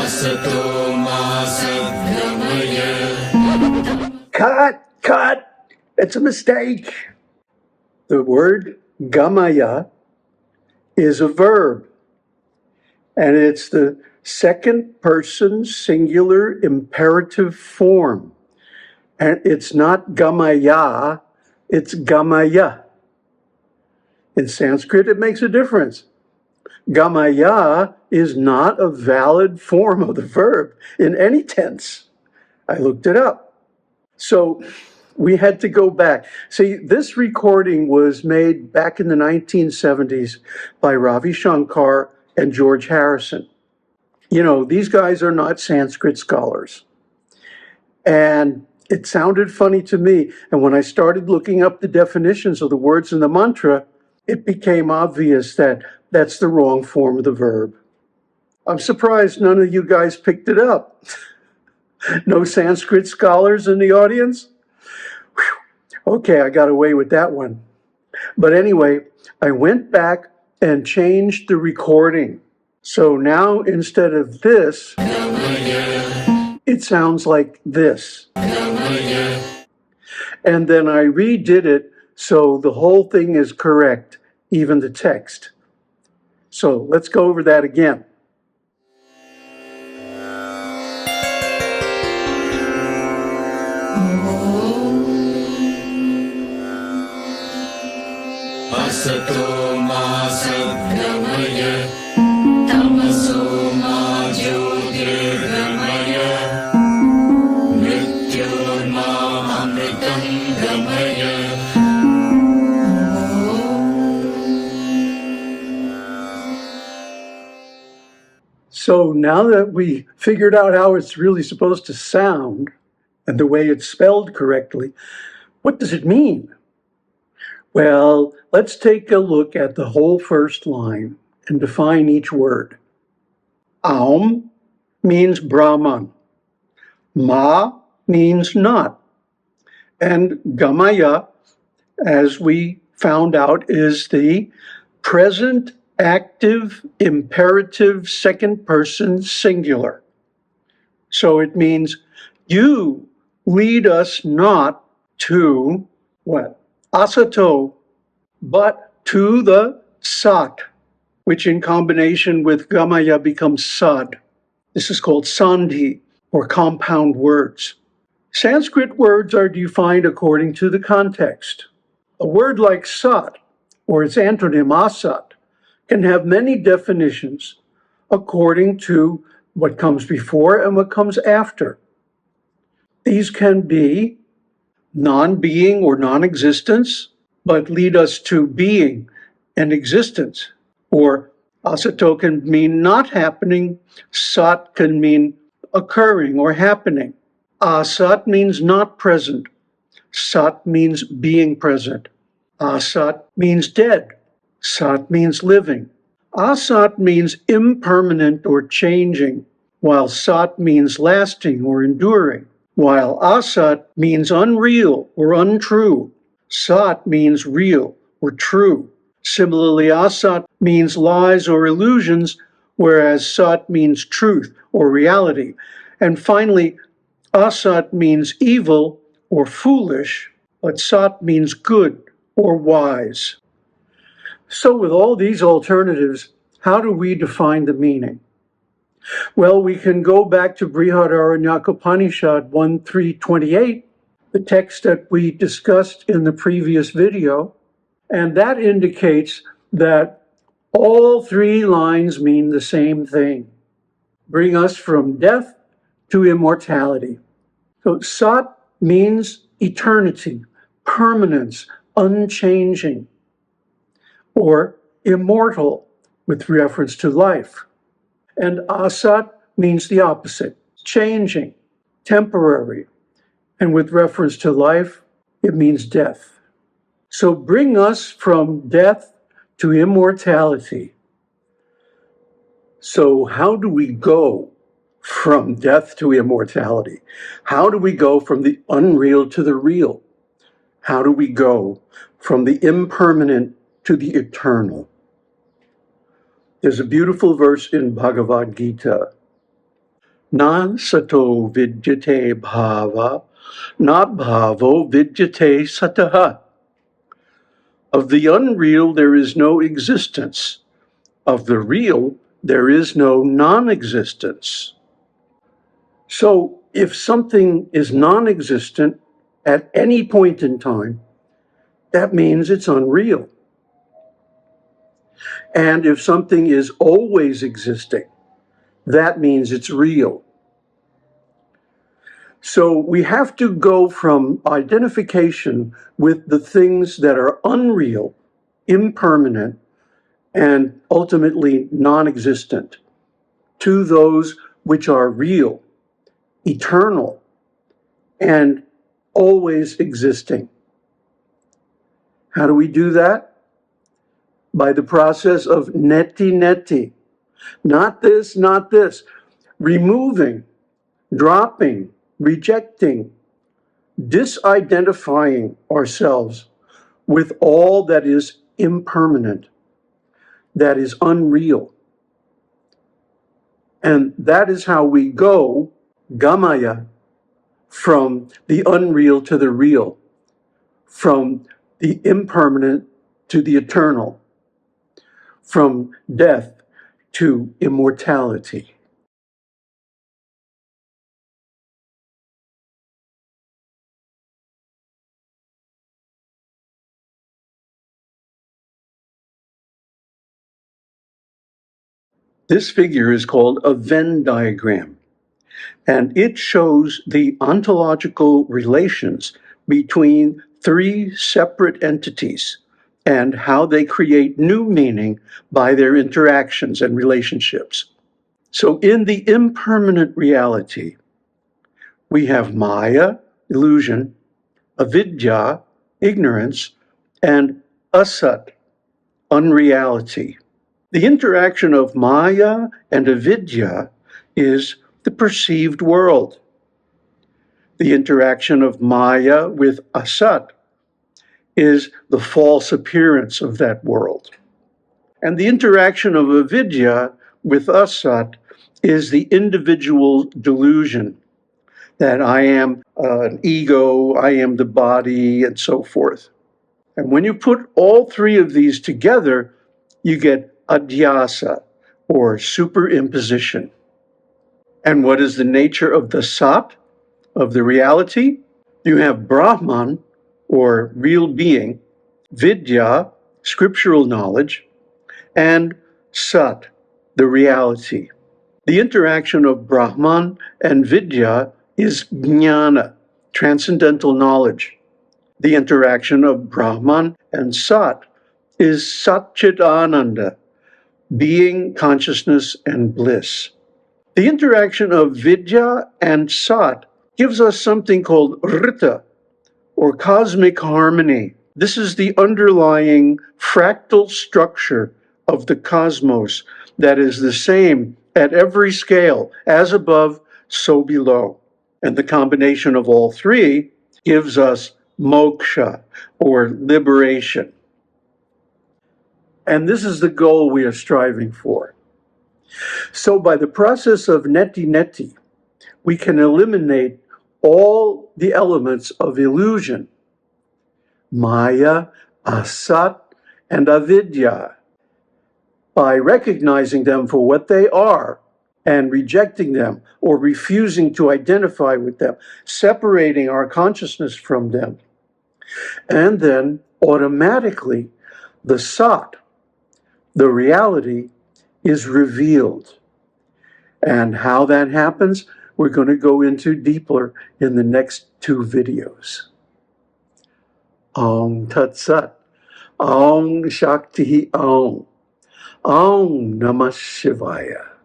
asato sad-gamaya. Cut! It's a mistake. The word Gamayā is a verb, and it's the second person singular imperative form. And it's not Gamayā, it's Gamayā. In Sanskrit, it makes a difference. Gamayā is not a valid form of the verb in any tense. I looked it up. So we had to go back. See, this recording was made back in the 1970s by Ravi, Shankar, and George Harrison. You know, these guys are not Sanskrit scholars. And it sounded funny to me. And when I started looking up the definitions of the words in the mantra, it became obvious that that's the wrong form of the verb. I'm surprised none of you guys picked it up. No Sanskrit scholars in the audience? Whew. Okay, I got away with that one. But anyway, I went back and changed the recording. So now instead of this, it sounds like this. And then I redid it so the whole thing is correct, even the text. So let's go over that again. Asato sad-gamaya, tamaso jyotirgamaya, mrityurma amritam gamaya. So now that we figured out how it's really supposed to sound and the way it's spelled correctly, what does it mean? Well, let's take a look at the whole first line and define each word. Aum means Brahman. Ma means not. And Gamayā, as we found out, is the present active imperative second person singular. So it means you lead us not to what? Asato, but to the sat, which in combination with Gamayā becomes sad. This is called sandhi, or compound words. Sanskrit words are defined according to the context. A word like sat, or its antonym asat, can have many definitions according to what comes before and what comes after. These can be non-being or non-existence, but lead us to being and existence. Or asato can mean not happening, sat can mean occurring or happening. Asat means not present, sat means being present. Asat means dead, sat means living. Asat means impermanent or changing, while sat means lasting or enduring. While asat means unreal or untrue, sat means real or true. Similarly, asat means lies or illusions, whereas sat means truth or reality. And finally, asat means evil or foolish, but sat means good or wise. So with all these alternatives, how do we define the meaning? Well, we can go back to Yakopanis 1:3-28, the text that we discussed in the previous video, and that indicates that all three lines mean the same thing. Bring us from death to immortality. So sat means eternity, permanence, unchanging, or immortal with reference to life. And asat means the opposite, changing, temporary. And with reference to life, it means death. So bring us from death to immortality. So how do we go from death to immortality? How do we go from the unreal to the real? How do we go from the impermanent to the eternal? There's a beautiful verse in Bhagavad Gita. Na sato vidyate bhava, na bhavo vidyate sataha. Of the unreal, there is no existence. Of the real, there is no non-existence. So if something is non-existent at any point in time, that means it's unreal. And if something is always existing, that means it's real. So we have to go from identification with the things that are unreal, impermanent, and ultimately non-existent, to those which are real, eternal, and always existing. How do we do that? By the process of neti. Not this, not this. Removing, dropping, rejecting, disidentifying ourselves with all that is impermanent, that is unreal. And that is how we go, Gamayā, from the unreal to the real, from the impermanent to the eternal, from death to immortality. This figure is called a Venn diagram, and it shows the ontological relations between three separate entities and how they create new meaning by their interactions and relationships. So in the impermanent reality, we have Maya, illusion, avidya, ignorance, and asat, unreality. The interaction of Maya and avidya is the perceived world. The interaction of Maya with Asat is the false appearance of that world. And the interaction of avidya with Asat is the individual delusion that I am an ego, I am the body, and so forth. And when you put all three of these together, you get adhyasa, or superimposition. And what is the nature of the sat, of the reality? You have Brahman, or real being, vidya, scriptural knowledge, and sat, the reality. The interaction of Brahman and vidya is jnana, transcendental knowledge. The interaction of Brahman and sat is satchitananda, being, consciousness, and bliss. The interaction of vidya and sat gives us something called rita, or cosmic harmony. This is the underlying fractal structure of the cosmos that is the same at every scale, as above, so below. And the combination of all three gives us moksha, or liberation. And this is the goal we are striving for. So by the process of neti, we can eliminate all the elements of illusion, Maya, Asat, and Avidya, by recognizing them for what they are and rejecting them or refusing to identify with them, separating our consciousness from them. And then automatically the Sat, the reality, is revealed. And how that happens, we're going to go into deeper in the next two videos. Om Tat Sat. Om Shakti Om. Om Namah Shivaya.